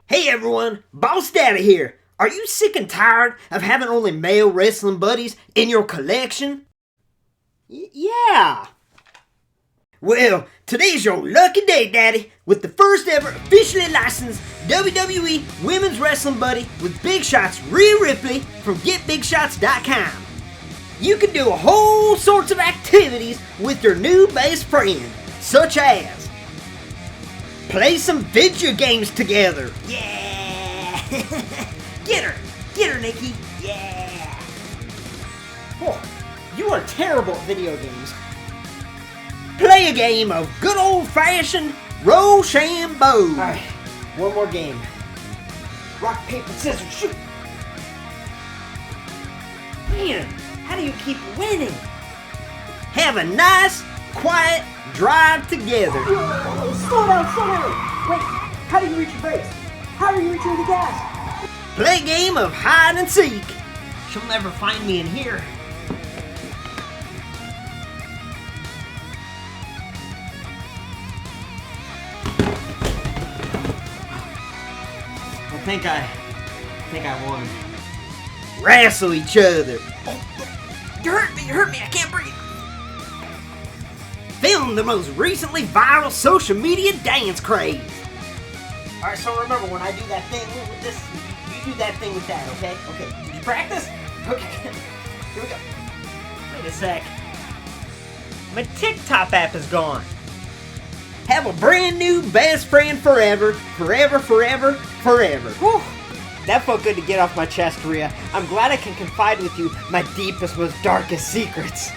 Hey everyone, Boss Daddy here. Are you sick and tired of having only male wrestling buddies in your collection? Yeah. Well, today's your lucky day, Daddy, with the first ever officially licensed WWE Women's Wrestling Buddy with Big Shots Rhea Ripley from GetBigShots.com. You can do a whole sorts of activities with your new best friend, such as play some video games together. Yeah. Get her, Nikki. Yeah. Oh, you are terrible at video games. Play a game of good old-fashioned Rochambeau. Alright, one more game. Rock, paper, scissors, shoot. Man, how do you keep winning? Have a nice, quiet drive together. Slow down. Wait, how do you reach your base? How are you reaching the gas? Play a game of hide and seek. She'll never find me in here. I think I won. Wrestle each other. Oh, you hurt me, I can't breathe. Film the most recently viral social media dance craze. Alright, so remember, when I do that thing with this, you do that thing with that, okay? Okay, did you practice? Okay, here we go. Wait a sec. My TikTok app is gone. Have a brand new best friend forever. Whew. That felt good to get off my chest, Rhea. I'm glad I can confide with you my deepest, most darkest secrets.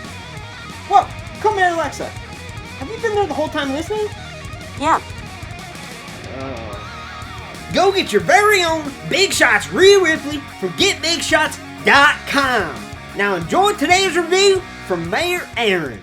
Whoa, come here, Alexa. Have you been there the whole time listening? Yeah. Go get your very own Big Shots Rhea Ripley from GetBigShots.com. Now enjoy today's review from Mayor Aaron.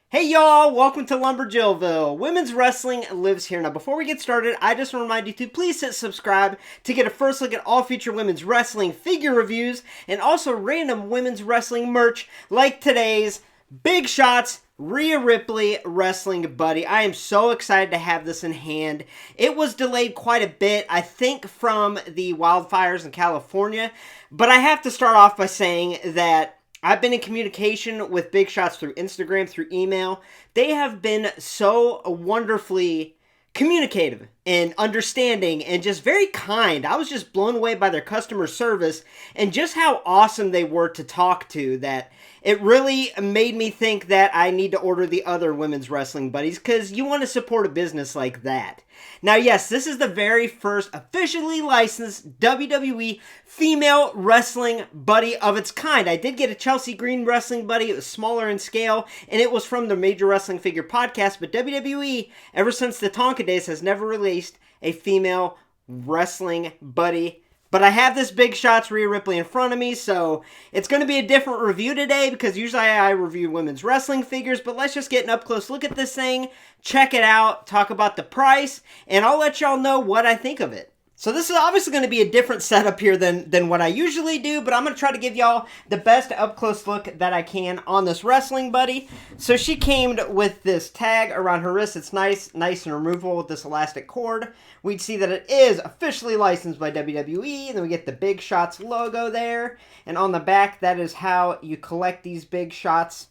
Hey y'all, welcome to LumberJillville. Women's wrestling lives here. Now before we get started, I just want to remind you to please hit subscribe to get a first look at all future women's wrestling figure reviews and also random women's wrestling merch like today's Big Shots Rhea Ripley Wrestling Buddy. I am so excited to have this in hand. It was delayed quite a bit, I think from the wildfires in California, but I have to start off by saying that I've been in communication with Big Shots through Instagram, through email. They have been so wonderfully communicative and understanding and just very kind. I was just blown away by their customer service and just how awesome they were to talk to, that it really made me think that I need to order the other women's wrestling buddies, because you want to support a business like that. Now, yes, this is the very first officially licensed WWE female wrestling buddy of its kind. I did get a Chelsea Green wrestling buddy. It was smaller in scale, and it was from the Major Wrestling Figure podcast, but WWE, ever since the Tonka days, has never released a female wrestling buddy. But I have this Big Shots Rhea Ripley in front of me, so it's going to be a different review today, because usually I review women's wrestling figures, but let's just get an up-close look at this thing, check it out, talk about the price, and I'll let y'all know what I think of it. So this is obviously going to be a different setup here than what I usually do, but I'm going to try to give y'all the best up-close look that I can on this wrestling buddy. So she came with this tag around her wrist. It's nice and removable with this elastic cord. We'd see that it is officially licensed by WWE, and then we get the Big Shots logo there. And on the back, that is how you collect these Big Shots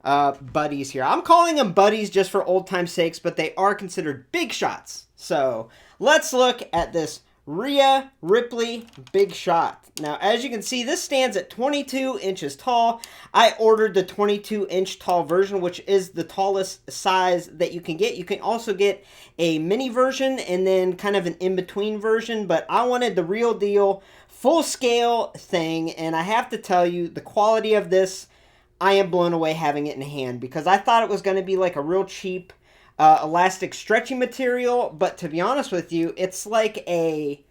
buddies here. I'm calling them buddies just for old time's sakes, but they are considered Big Shots. So let's look at this Rhea Ripley Big Shot. Now, as you can see, this stands at 22 inches tall. I ordered the 22-inch tall version, which is the tallest size that you can get. You can also get a mini version and then kind of an in-between version, but I wanted the real deal, full-scale thing, and I have to tell you, the quality of this, I am blown away having it in hand, because I thought it was going to be like a real cheap elastic stretchy material, but to be honest with you, it's like a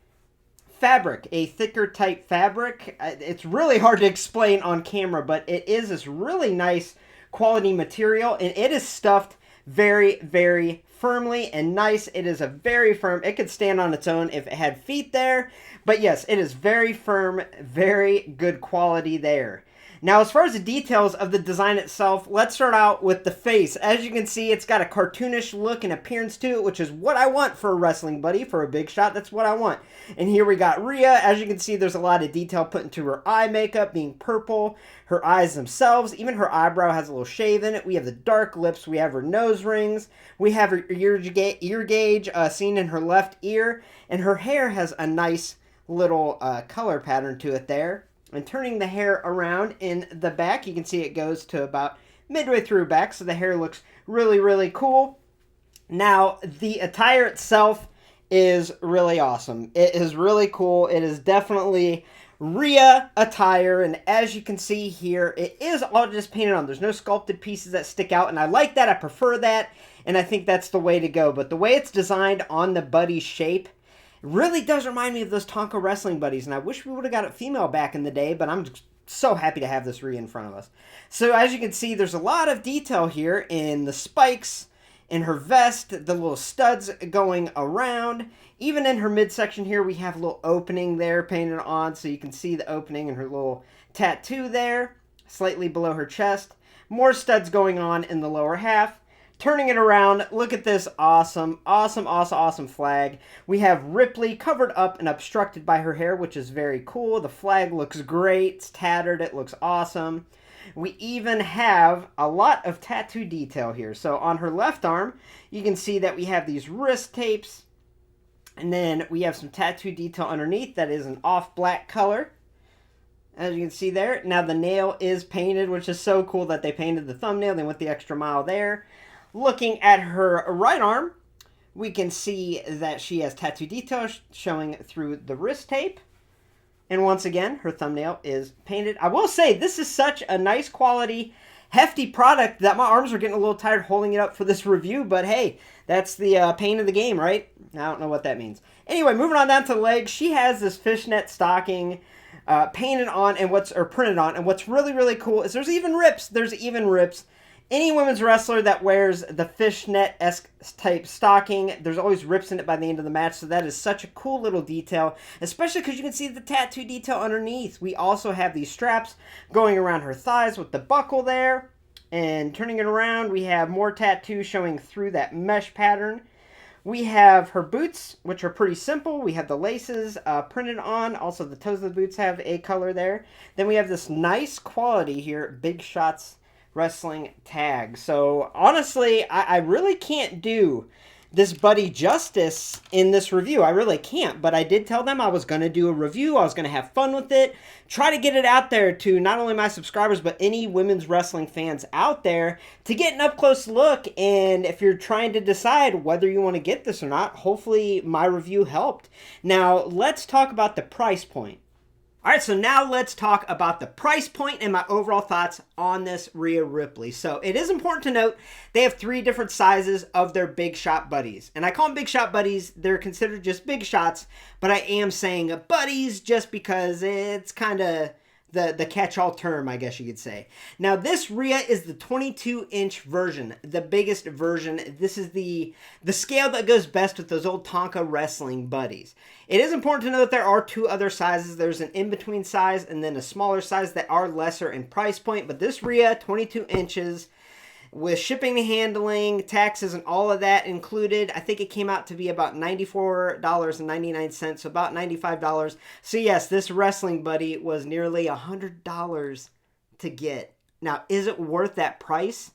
fabric, a thicker type fabric. It's really hard to explain on camera, but it is this really nice quality material, and it is stuffed very, very firmly and nice. It is a very firm, it could stand on its own if it had feet there. But yes, it is very firm, very good quality there. Now, as far as the details of the design itself, let's start out with the face. As you can see, it's got a cartoonish look and appearance to it, which is what I want for a wrestling buddy, for a big shot. That's what I want. And here we got Rhea. As you can see, there's a lot of detail put into her eye makeup, being purple, her eyes themselves, even her eyebrow has a little shave in it. We have the dark lips, we have her nose rings, we have her ear gauge seen in her left ear, and her hair has a nice little color pattern to it there. And turning the hair around in the back, you can see it goes to about midway through back, so the hair looks really, really cool. Now, the attire itself is really awesome. It is really cool. It is definitely Rhea attire, and as you can see here, it is all just painted on. There's no sculpted pieces that stick out, and I like that. I prefer that, and I think that's the way to go. But the way it's designed on the buddy shape really does remind me of those Tonka wrestling buddies, and I wish we would have got it female back in the day, but I'm so happy to have this Rhea in front of us. So as you can see, there's a lot of detail here in the spikes, in her vest, the little studs going around. Even in her midsection here, we have a little opening there painted on, so you can see the opening in her little tattoo there, slightly below her chest. More studs going on in the lower half. Turning it around, look at this awesome flag. We have Ripley covered up and obstructed by her hair, which is very cool. The flag looks great. It's tattered. It looks awesome. We even have a lot of tattoo detail here. So on her left arm, you can see that we have these wrist tapes. And then we have some tattoo detail underneath that is an off black color, as you can see there. Now the nail is painted, which is so cool that they painted the thumbnail. They went the extra mile there. Looking at her right arm, we can see that she has tattoo detail showing through the wrist tape. And once again, her thumbnail is painted. I will say, this is such a nice quality, hefty product that my arms are getting a little tired holding it up for this review. But hey, that's the pain of the game, right? I don't know what that means. Anyway, moving on down to the legs, she has this fishnet stocking painted on and printed on. And what's really, really cool is there's even rips. Any women's wrestler that wears the fishnet-esque type stocking, there's always rips in it by the end of the match, so that is such a cool little detail, especially because you can see the tattoo detail underneath. We also have these straps going around her thighs with the buckle there, and turning it around, we have more tattoo showing through that mesh pattern. We have her boots, which are pretty simple. We have the laces printed on. Also, the toes of the boots have a color there. Then we have this nice quality here, Big Shots Wrestling tag. So honestly, I really can't do this buddy justice in this review. I really can't, but I did tell them I was going to do a review. I was going to have fun with it, try to get it out there to not only my subscribers, but any women's wrestling fans out there to get an up-close look. And if you're trying to decide whether you want to get this or not, hopefully my review helped. Now, let's talk about the price point. Alright, so now let's talk about the price point and my overall thoughts on this Rhea Ripley. So it is important to note they have 3 different sizes of their Big Shot buddies. And I call them Big Shot buddies. They're considered just big shots, but I am saying buddies just because it's kind of the catch-all term, I guess you could say. Now, this Rhea is the 22-inch version, the biggest version. This is the scale that goes best with those old Tonka wrestling buddies. It is important to know that there are 2 other sizes. There's an in-between size and then a smaller size that are lesser in price point. But this Rhea, 22 inches, with shipping and handling, taxes, and all of that included, I think it came out to be about $94.99, so about $95. So yes, this wrestling buddy was nearly $100 to get. Now, is it worth that price?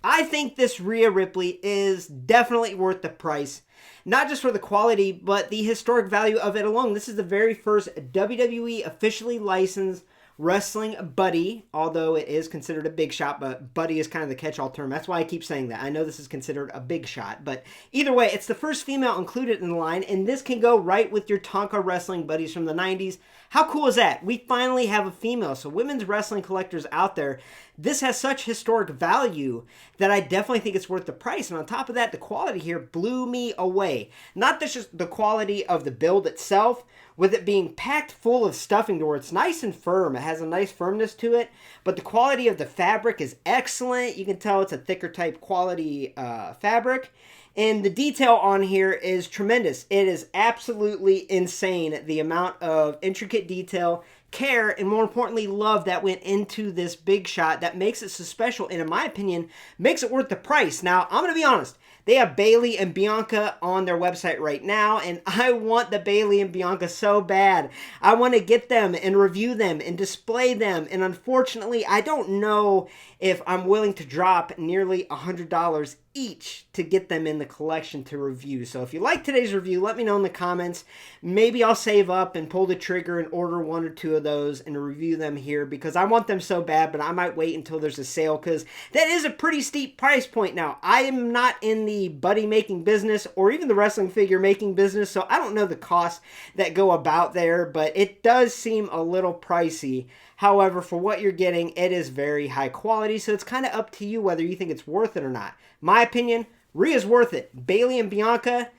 I think this Rhea Ripley is definitely worth the price. Not just for the quality, but the historic value of it alone. This is the very first WWE officially licensed wrestling buddy, although it is considered a big shot, but buddy is kind of the catch-all term. That's why I keep saying that. I know this is considered a big shot, but either way, it's the first female included in the line, and this can go right with your Tonka wrestling buddies from the 90s. How cool is that? We finally have a female, so women's wrestling collectors out there, this has such historic value that I definitely think it's worth the price. And on top of that, the quality here blew me away. Not just the quality of the build itself, with it being packed full of stuffing to where it's nice and firm. It has a nice firmness to it, but the quality of the fabric is excellent. You can tell it's a thicker type quality fabric. And the detail on here is tremendous. It is absolutely insane, the amount of intricate detail, care, and more importantly, love that went into this Big Shot that makes it so special, and in my opinion, makes it worth the price. Now, I'm going to be honest. They have Bailey and Bianca on their website right now, and I want the Bailey and Bianca so bad. I want to get them and review them and display them, and unfortunately, I don't know if I'm willing to drop nearly $100 each to get them in the collection to review. So if you like today's review, let me know in the comments. Maybe I'll save up and pull the trigger and order one or two of those and review them here because I want them so bad, but I might wait until there's a sale because that is a pretty steep price point. Now, I am not in the buddy making business or even the wrestling figure making business, so I don't know the costs that go about there, but it does seem a little pricey. However, for what you're getting, it is very high quality, so it's kind of up to you whether you think it's worth it or not. My opinion, Rhea's worth it. Bailey and Bianca,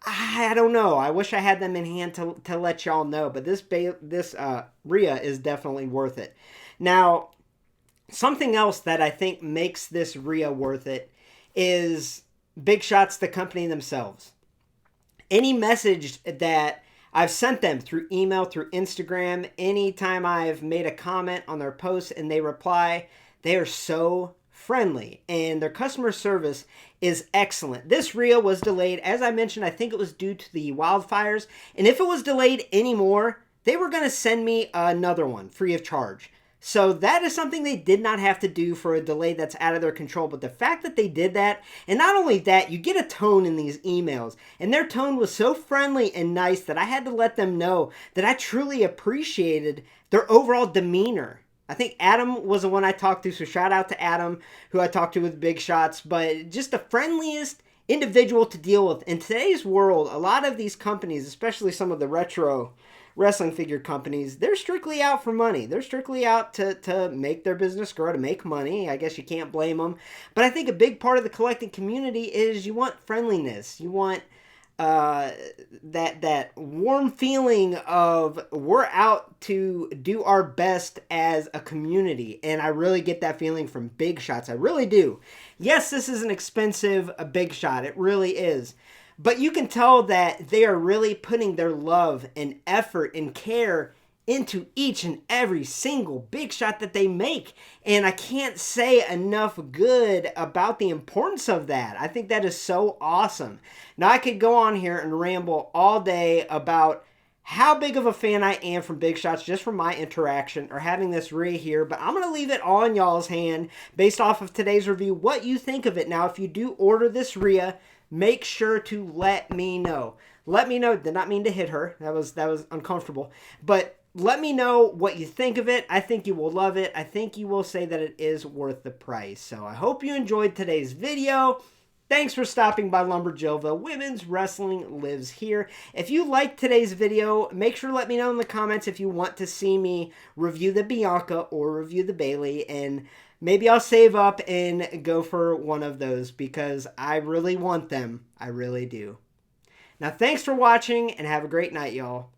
I don't know. I wish I had them in hand to let y'all know, but this Rhea is definitely worth it. Now, something else that I think makes this Rhea worth it is Big Shot's the company themselves. Any message that I've sent them through email, through Instagram, anytime I've made a comment on their posts and they reply, they are so friendly and their customer service is excellent. This Rhea was delayed. As I mentioned, I think it was due to the wildfires. And if it was delayed anymore, they were going to send me another one free of charge. So that is something they did not have to do for a delay that's out of their control. But the fact that they did that, and not only that, you get a tone in these emails. And their tone was so friendly and nice that I had to let them know that I truly appreciated their overall demeanor. I think Adam was the one I talked to, so shout out to Adam, who I talked to with Big Shots. But just the friendliest individual to deal with. In today's world, a lot of these companies, especially some of the retro wrestling figure companies, they're strictly out for money. They're strictly out to make their business grow, to make money. I guess you can't blame them. But I think a big part of the collecting community is you want friendliness. You want that warm feeling of we're out to do our best as a community. And I really get that feeling from Big Shots. I really do. Yes, this is an expensive Big Shot. It really is. But you can tell that they are really putting their love and effort and care into each and every single Big Shot that they make. And I can't say enough good about the importance of that. I think that is so awesome. Now, I could go on here and ramble all day about how big of a fan I am from Big Shots just from my interaction or having this Rhea here, but I'm going to leave it all in y'all's hand based off of today's review, what you think of it. Now, if you do order this Rhea, make sure to let me know. Let me know. Did not mean to hit her. That was uncomfortable. But let me know what you think of it. I think you will love it. I think you will say that it is worth the price. So I hope you enjoyed today's video. Thanks for stopping by LumberJillville. Women's wrestling lives here. If you liked today's video, make sure to let me know in the comments if you want to see me review the Bianca or review the Bailey. And maybe I'll save up and go for one of those because I really want them. I really do. Now, thanks for watching and have a great night, y'all.